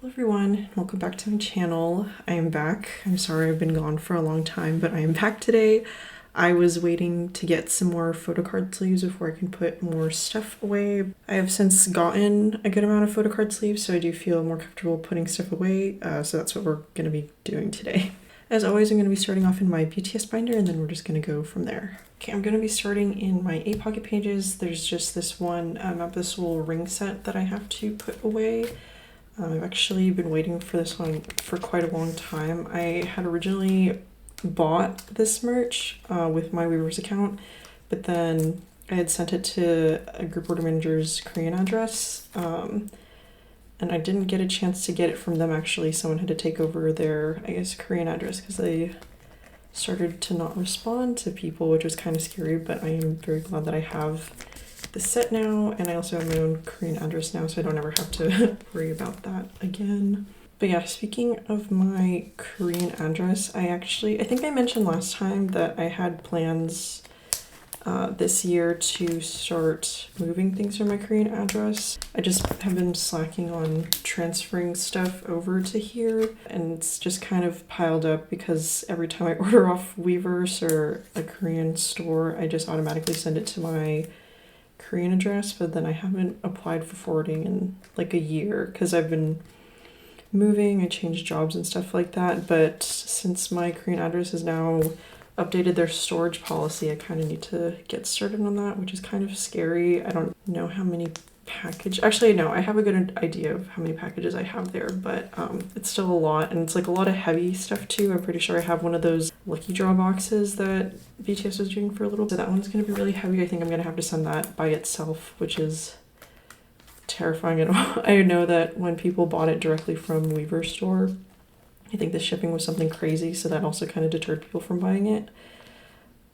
Hello everyone, welcome back to my channel. I am back. I'm sorry I've been gone for a long time, but I am back today. I was waiting to get some more photocard sleeves before I can put more stuff away. I have since gotten a good amount of photocard sleeves, so I do feel more comfortable putting stuff away, so that's what we're going to be doing today. As always, I'm going to be starting off in my BTS binder, and then we're just going to go from there. Okay, I'm going to be starting in my 8 pocket pages. There's just this one of this little ring set that I have to put away. I've actually been waiting for this one for quite a long time. I had originally bought this merch with my Weavers account, but then I had sent it to a group order manager's Korean address, and I didn't get a chance to get it from them actually. Someone had to take over their, I guess, Korean address because they started to not respond to people, which was kind of scary, but I am very glad that I have the set now, and I also have my own Korean address now, so I don't ever have to worry about that again. But yeah, speaking of my Korean address, I think I mentioned last time that I had plans this year to start moving things from my Korean address. I just have been slacking on transferring stuff over to here, and it's just kind of piled up because every time I order off Weavers or a Korean store, I just automatically send it to my Korean address, but then I haven't applied for forwarding in like a year because I've been moving, I changed jobs and stuff like that. But since my Korean address has now updated their storage policy, I kind of need to get started on that, which is kind of scary. I don't know how many actually no, I have a good idea of how many packages I have there, but it's still a lot, and it's like a lot of heavy stuff too. I'm pretty sure I have one of those lucky draw boxes that BTS was doing for a little bit. So that one's going to be really heavy. I think I'm going to have to send that by itself, which is terrifying. I know that when people bought it directly from Weaver's store, I think the shipping was something crazy, so that also kind of deterred people from buying it.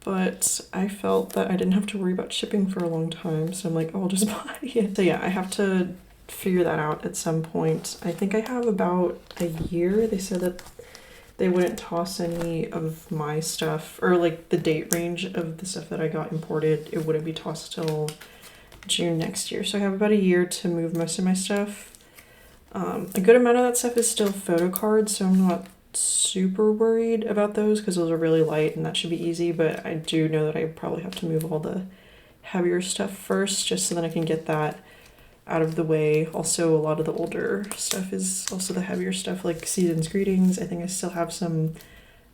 But I felt that I didn't have to worry about shipping for a long time, so I'm like, oh, I'll just buy it. So yeah, I have to figure that out at some point. I think I have about a year. They said that they wouldn't toss any of my stuff, or like the date range of the stuff that I got imported, it wouldn't be tossed till June next year. So I have about a year to move most of my stuff. A good amount of that stuff is still photocards, so I'm not super worried about those because those are really light and that should be easy, but I do know that I probably have to move all the heavier stuff first just so that I can get that out of the way. Also, a lot of the older stuff is also the heavier stuff, like Season's Greetings. I think I still have some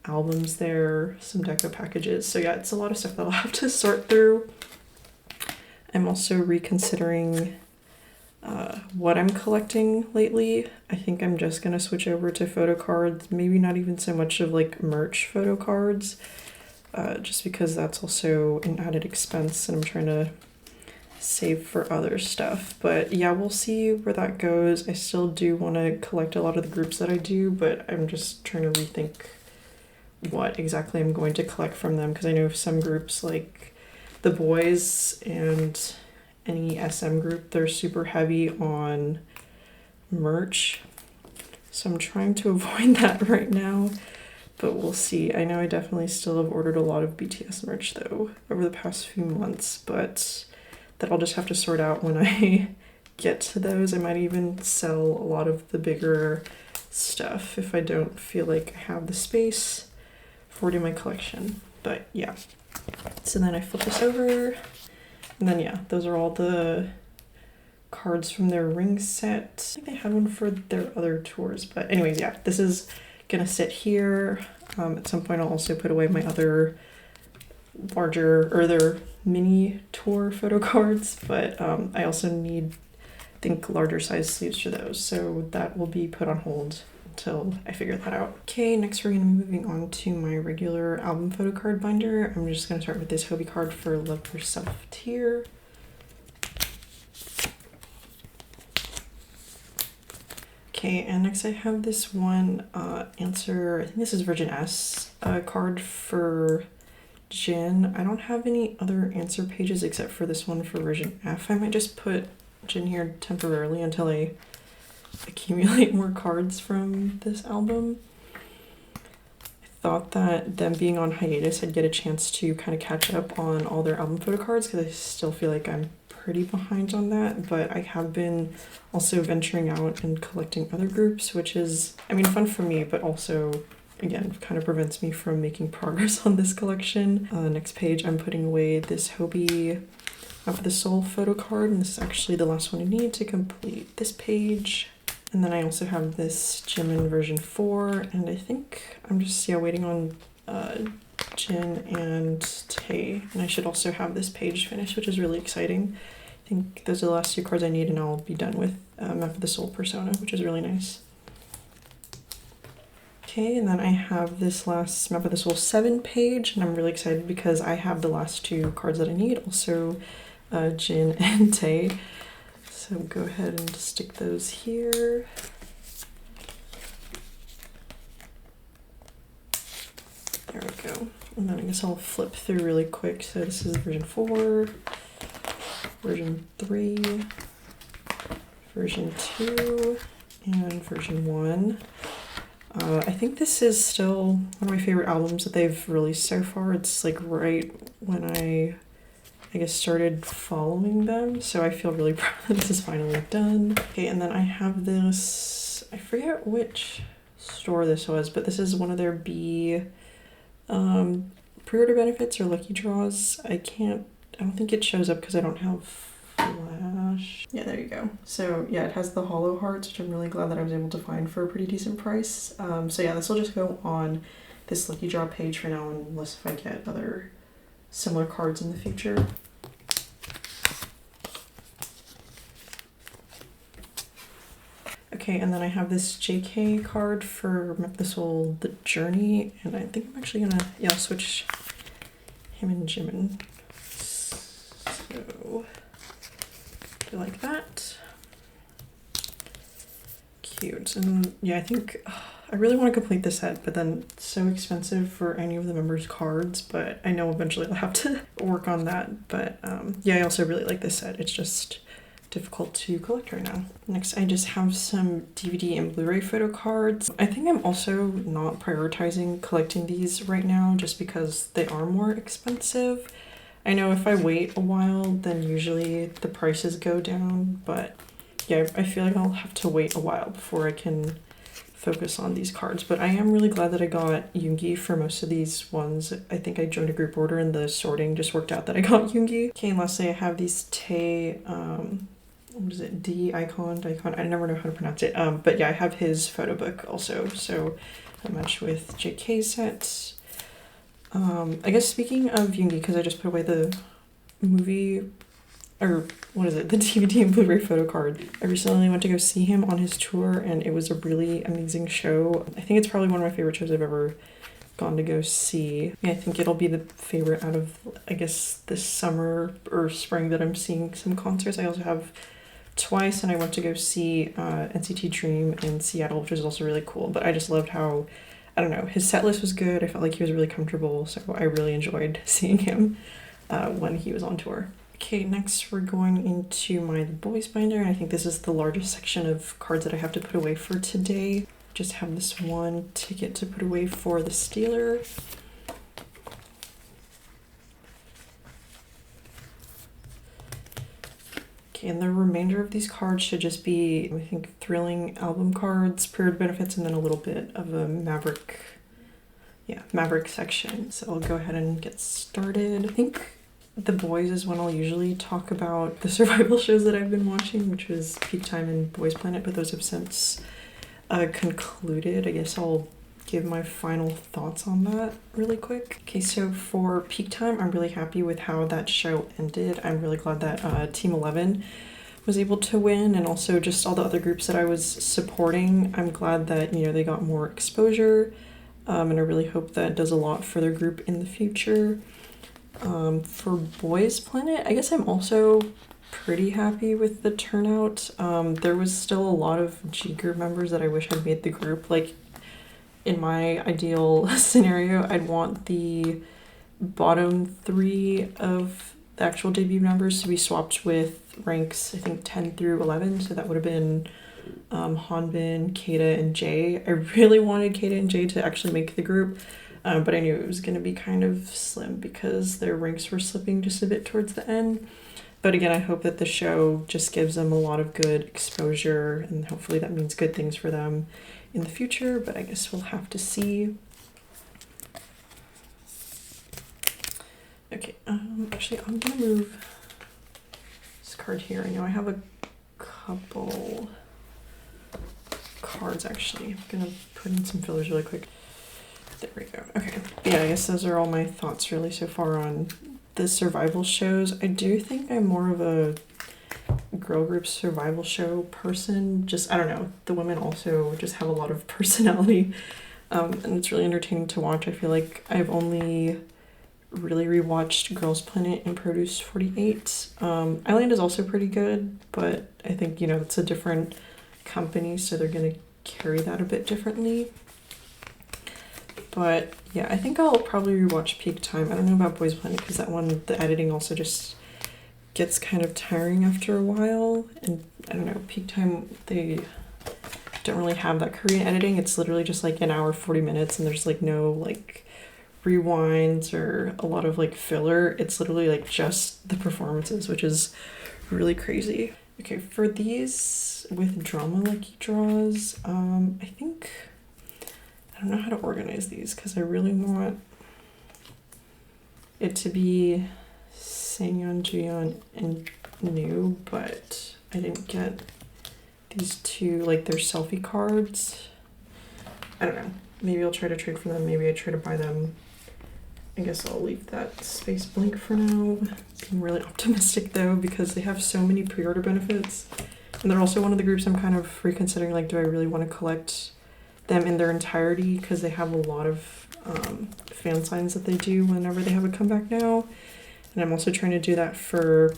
albums there, some deco packages. So yeah, it's a lot of stuff that I'll have to sort through. I'm also reconsidering what I'm collecting lately. I think I'm just gonna switch over to photo cards, maybe not even so much of like merch photo cards, just because that's also an added expense and I'm trying to save for other stuff. But yeah, we'll see where that goes. I still do want to collect a lot of the groups that I do, but I'm just trying to rethink what exactly I'm going to collect from them, because I know some groups like the boys and any SM group, they're super heavy on merch, so I'm trying to avoid that right now, but we'll see. I know I definitely still have ordered a lot of BTS merch though over the past few months, but that I'll just have to sort out when I get to those. I might even sell a lot of the bigger stuff if I don't feel like I have the space for it in my collection. But yeah, so then I flip this over. And then yeah, those are all the cards from their ring set. I think they had one for their other tours, but anyways, yeah, this is gonna sit here. At some point I'll also put away my other larger, or their mini tour photo cards, but I also need, I think, larger size sleeves for those, so that will be put on hold until I figure that out. Okay, next we're gonna be moving on to my regular album photo card binder. I'm just gonna start with this Hobie card for Love Yourself tier. Okay, and next I have this one answer, I think this is Virgin S card for Jin. I don't have any other answer pages except for this one for Version F. I might just put Jin here temporarily until I accumulate more cards from this album. I thought that them being on hiatus, I'd get a chance to kind of catch up on all their album photo cards because I still feel like I'm pretty behind on that, but I have been also venturing out and collecting other groups, which is, I mean, fun for me, but also, again, kind of prevents me from making progress on this collection. Next page, I'm putting away this Hobie of the Soul photo card, and this is actually the last one I need to complete this page. And then I also have this Jimin version 4, and I think I'm just, yeah, waiting on Jin and Tae, and I should also have this page finished, which is really exciting. I think those are the last 2 cards I need, and I'll be done with Map of the Soul Persona, which is really nice. Okay, and then I have this last Map of the Soul 7 page, and I'm really excited because I have the last 2 cards that I need, also Jin and Tae. So go ahead and stick those here. There we go. And then I guess I'll flip through really quick. So this is version 4, version 3, version 2, and version 1. I think this is still one of my favorite albums that they've released so far. It's like right when I guess started following them, so I feel really proud that this is finally done. Okay, and then I have this, I forget which store this was, but this is one of their pre-order benefits or lucky draws. I don't think it shows up because I don't have Flash. Yeah, there you go. So yeah, it has the hollow hearts, which I'm really glad that I was able to find for a pretty decent price. So yeah, this will just go on this lucky draw page for now, unless if I get other similar cards in the future. Okay, and then I have this JK card for Map the Soul The Journey, and I think I'm actually gonna, yeah, I'll switch him and Jimin. So, do like that. Cute. And yeah, I think I really want to complete this set, but then it's so expensive for any of the members' cards, but I know eventually I'll have to work on that. But yeah, I also really like this set. It's just difficult to collect right now. Next, I just have some DVD and Blu-ray photo cards. I think I'm also not prioritizing collecting these right now just because they are more expensive. I know if I wait a while, then usually the prices go down, but yeah, I feel like I'll have to wait a while before I can focus on these cards. But I am really glad that I got Yoongi for most of these ones. I think I joined a group order and the sorting just worked out that I got Yoongi. Okay, and lastly I have these Tae, what is it, Daikon, I never know how to pronounce it, but yeah, I have his photo book also, so a match with JK sets. I guess speaking of Yoongi, because I just put away the movie, or what is it, the DVD and Blu-ray photo card, I recently went to go see him on his tour, and it was a really amazing show. I think it's probably one of my favorite shows I've ever gone to go see. Yeah, I think it'll be the favorite out of, I guess, this summer or spring that I'm seeing some concerts. I also have twice, and I went to go see NCT Dream in Seattle, which was also really cool, but I just loved how, I don't know, his set list was good. I felt like he was really comfortable, so I really enjoyed seeing him when he was on tour. Okay, next we're going into my Boys binder, and I think this is the largest section of cards that I have to put away for today. Just have this one ticket to put away for the Steeler. Okay, and the remainder of these cards should just be, I think, thrilling album cards, pre-order benefits, and then a little bit of a Maverick section. So I'll go ahead and get started. I think The Boys is when I'll usually talk about the survival shows that I've been watching, which was Peak Time and Boys Planet, but those have since concluded. I guess I'll give my final thoughts on that really quick. Okay, so for Peak Time, I'm really happy with how that show ended. I'm really glad that Team 11 was able to win, and also just all the other groups that I was supporting. I'm glad that, you know, they got more exposure, and I really hope that does a lot for their group in the future. For Boys Planet, I guess I'm also pretty happy with the turnout. There was still a lot of G group members that I wish had made the group. Like, in my ideal scenario, I'd want the bottom 3 of the actual debut members to be swapped with ranks, I think 10 through 11, so that would have been Hanbin, Keita, and Jay. I really wanted Keita and Jay to actually make the group, but I knew it was going to be kind of slim because their ranks were slipping just a bit towards the end. But again, I hope that the show just gives them a lot of good exposure, and hopefully that means good things for them in the future, but I guess we'll have to see. Okay, actually I'm gonna move this card here. I know I have a couple cards actually. I'm gonna put in some fillers really quick. There we go. Okay, yeah, I guess those are all my thoughts really so far on the survival shows. I do think I'm more of a girl group survival show person. Just, I don't know, the women also just have a lot of personality, and it's really entertaining to watch. I feel like I've only really rewatched Girls Planet and Produce 48. Island is also pretty good, but I think, you know, it's a different company, so they're gonna carry that a bit differently. But yeah, I think I'll probably rewatch Peak Time. I don't know about Boys Planet because that one, the editing also just gets kind of tiring after a while. And I don't know, Peak Time, they don't really have that Korean editing. It's literally just like an hour, 40 minutes, and there's like no like rewinds or a lot of like filler. It's literally like just the performances, which is really crazy. Okay, for these with drama lucky draws, I think I don't know how to organize these because I really want it to be Sangyeon, Jiyeon, and New, but I didn't get these two, like their selfie cards. I don't know. Maybe I'll try to trade for them. Maybe I try to buy them. I guess I'll leave that space blank for now. Being really optimistic though because they have so many pre-order benefits. And they're also one of the groups I'm kind of reconsidering, like, do I really want to collect them in their entirety because they have a lot of fan signs that they do whenever they have a comeback now. And I'm also trying to do that for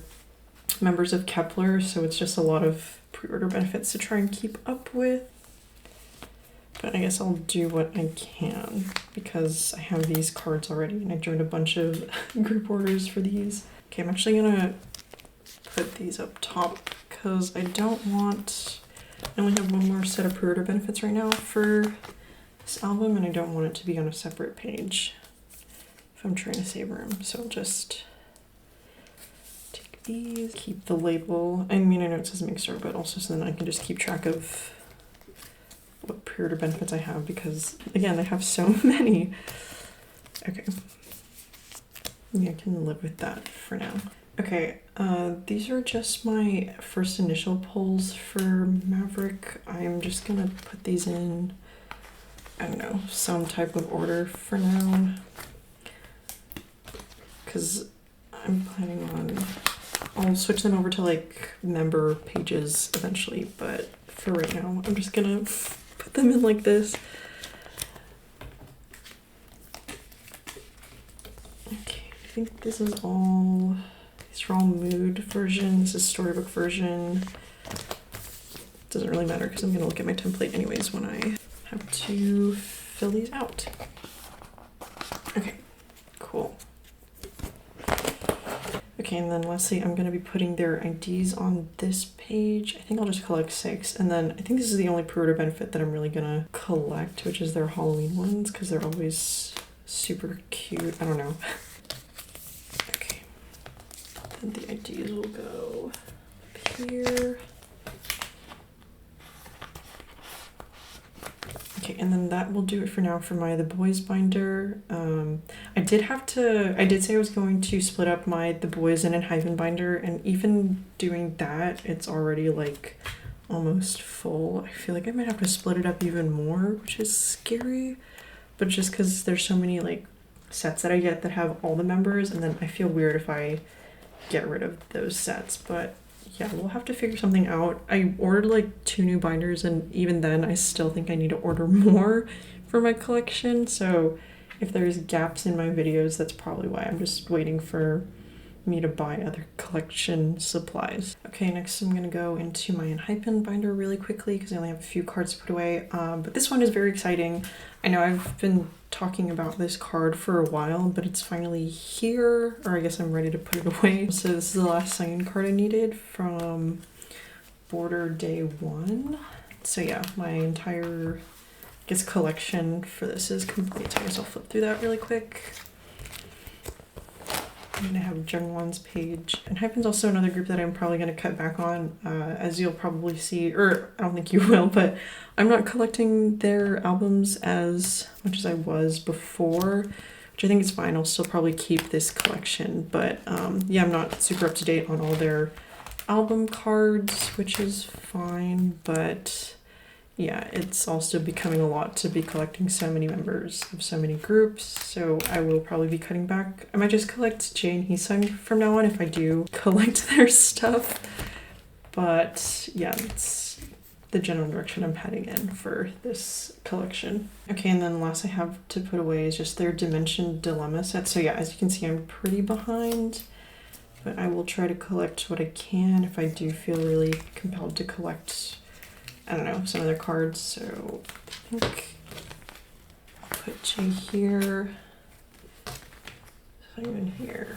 members of Kepler, so it's just a lot of pre-order benefits to try and keep up with. But I guess I'll do what I can because I have these cards already and I joined a bunch of group orders for these. Okay, I'm actually gonna put these up top because I don't want, I only have one more set of pre-order benefits right now for this album and I don't want it to be on a separate page if I'm trying to save room. So I'll just take these, keep the label. I mean, I know it says mixer, but also so then I can just keep track of what pre-order benefits I have because again, they have so many. Okay. Yeah, I can live with that for now. Okay, these are just my first initial pulls for Maverick. I'm just gonna put these in, I don't know, some type of order for now. Because I'm planning on, I'll switch them over to like member pages eventually, but for right now, I'm just gonna put them in like this. Okay, I think this is all, these are all mood version, this is storybook version. Doesn't really matter because I'm gonna look at my template anyways when I have to fill these out. Okay, cool. Okay, and then lastly, I'm gonna be putting their IDs on this page. I think I'll just collect 6. And then I think this is the only pre-order benefit that I'm really gonna collect, which is their Halloween ones, because they're always super cute. I don't know. Okay. Then the IDs will go up here. Okay, and then that will do it for now for my The Boys binder. I did say I was going to split up my The Boys and enha binder, and even doing that, it's already like almost full. I feel like I might have to split it up even more, which is scary, but just because there's so many like sets that I get that have all the members, and then I feel weird if I get rid of those sets, but yeah, we'll have to figure something out. I ordered like 2 new binders, and even then I still think I need to order more for my collection. So if there's gaps in my videos, that's probably why. I'm just waiting for me to buy other collection supplies. Okay, next I'm gonna go into my enha binder really quickly because I only have a few cards to put away. But this one is very exciting. I know I've been talking about this card for a while, but it's finally here, or I guess I'm ready to put it away. So this is the last sign card I needed from Border Day 1. So yeah, my entire, I guess, collection for this is complete. So I guess I'll flip through that really quick. I'm gonna have Jungwon's page. And Hypen's also another group that I'm probably gonna cut back on, as you'll probably see, or I don't think you will, but I'm not collecting their albums as much as I was before, which I think is fine. I'll still probably keep this collection, but yeah, I'm not super up to date on all their album cards, which is fine, but yeah, it's also becoming a lot to be collecting so many members of so many groups, so I will probably be cutting back. I might just collect Jay and Heesung from now on if I do collect their stuff, but yeah, it's the general direction I'm heading in for this collection. Okay, and then last I have to put away is just their Dimension Dilemma set. So yeah, as you can see, I'm pretty behind, but I will try to collect what I can if I do feel really compelled to collect, I don't know, some of their cards. So I think I'll put Jay here, Simon here,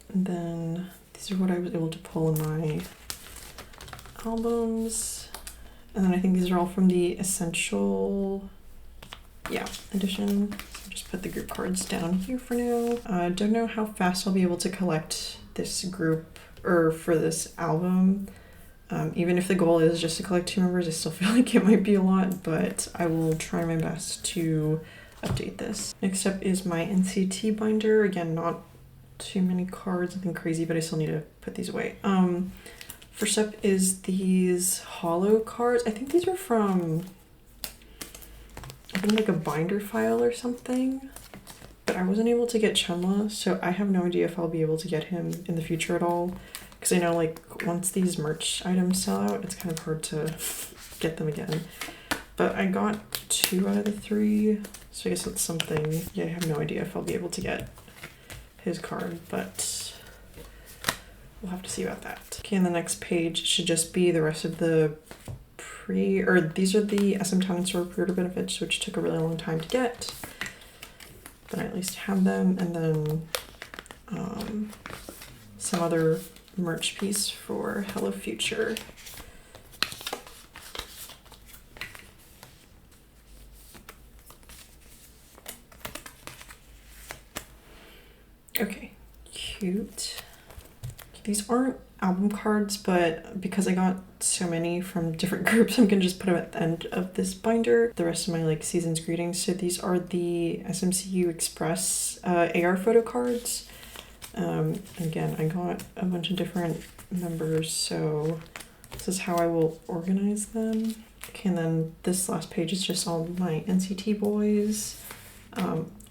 and then these are what I was able to pull in my albums, and then I think these are all from the Essential, yeah, edition. So just put the group cards down here for now. I don't know how fast I'll be able to collect this group or for this album. Even if the goal is just to collect 2 members, I still feel like it might be a lot, but I will try my best to update this. Next up is my NCT binder. Again, not too many cards, nothing crazy, but I still need to put these away. First up is these holo cards. I think these are from, I think like a binder file or something, but I wasn't able to get Chunla, so I have no idea if I'll be able to get him in the future at all. Because I know like once these merch items sell out, it's kind of hard to get them again. But I got 2 out of the 3, so I guess that's something. Yeah, I have no idea if I'll be able to get his card, but we'll have to see about that. Okay, and the next page should just be the rest of the these are the SM Talent Store pre-order benefits, which took a really long time to get, but I at least have them, and then some other merch piece for Hello Future. Okay, cute. These aren't album cards, but because I got so many from different groups, I'm gonna just put them at the end of this binder. The rest of my like season's greetings. So these are the smcu Express AR photo cards. Again, I got a bunch of different members, so this is how I will organize them. Okay, and then this last page is just all my NCT boys.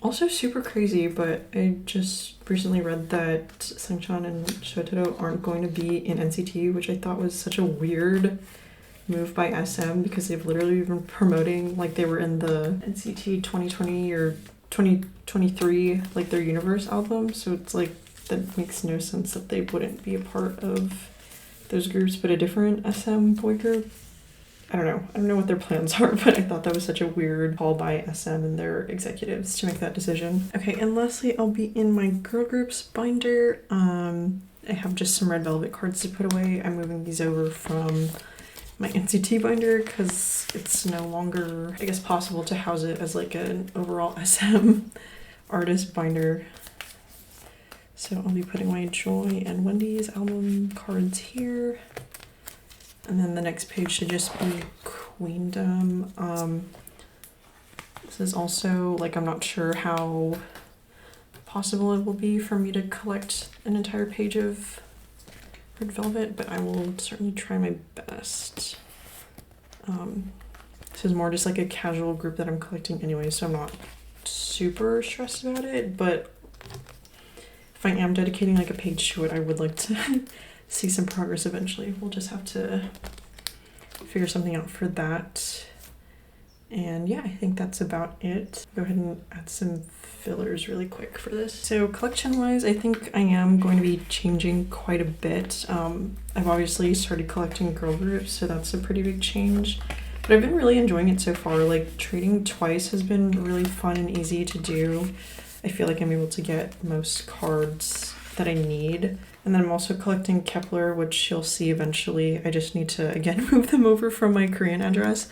Also super crazy, but I just recently read that Sangchan and Shotaro aren't going to be in NCT, which I thought was such a weird move by SM, because they've literally been promoting like they were in the NCT 2020 or 2023 like their Universe album, so it's like that makes no sense that they wouldn't be a part of those groups, but a different SM boy group. I don't know what their plans are, but I thought that was such a weird call by SM and their executives to make that decision. Okay, and lastly, I'll be in my girl groups binder. I have just some red velvet cards to put away. I'm moving these over from my NCT binder because it's no longer, I guess, possible to house it as like an overall SM artist binder. So I'll be putting my Joy and Wendy's album cards here. And then the next page should just be Queendom. This is also, like, I'm not sure how possible it will be for me to collect an entire page of Red Velvet, but I will certainly try my best. This is more just like a casual group that I'm collecting anyway, so I'm not super stressed about it, but if I am dedicating like a page to it, I would like to see some progress eventually. We'll just have to figure something out for that. And yeah, I think that's about it. Go ahead and add some fillers really quick for this. So collection wise, I think I am going to be changing quite a bit. I've obviously started collecting girl groups, so that's a pretty big change, but I've been really enjoying it so far. Like trading twice has been really fun and easy to do. I feel like I'm able to get most cards that I need. And then I'm also collecting Kepler, which you'll see eventually. I just need to, again, move them over from my Korean address.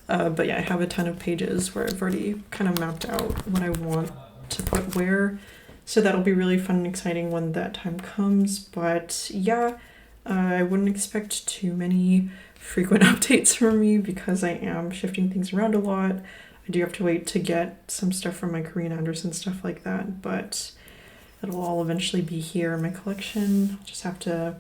But yeah, I have a ton of pages where I've already kind of mapped out what I want to put where. So that'll be really fun and exciting when that time comes. But yeah, I wouldn't expect too many frequent updates from me because I am shifting things around a lot. I do have to wait to get some stuff from my Korean Anderson, stuff like that, but it'll all eventually be here in my collection. I'll just have to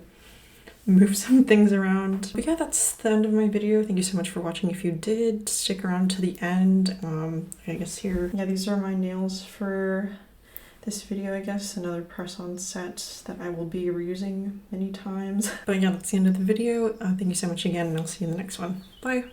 move some things around. But yeah, that's the end of my video. Thank you so much for watching. If you did stick around to the end, I guess here, yeah, these are my nails for this video, I guess. Another press-on set that I will be reusing many times. But yeah, that's the end of the video. Thank you so much again, and I'll see you in the next one. Bye!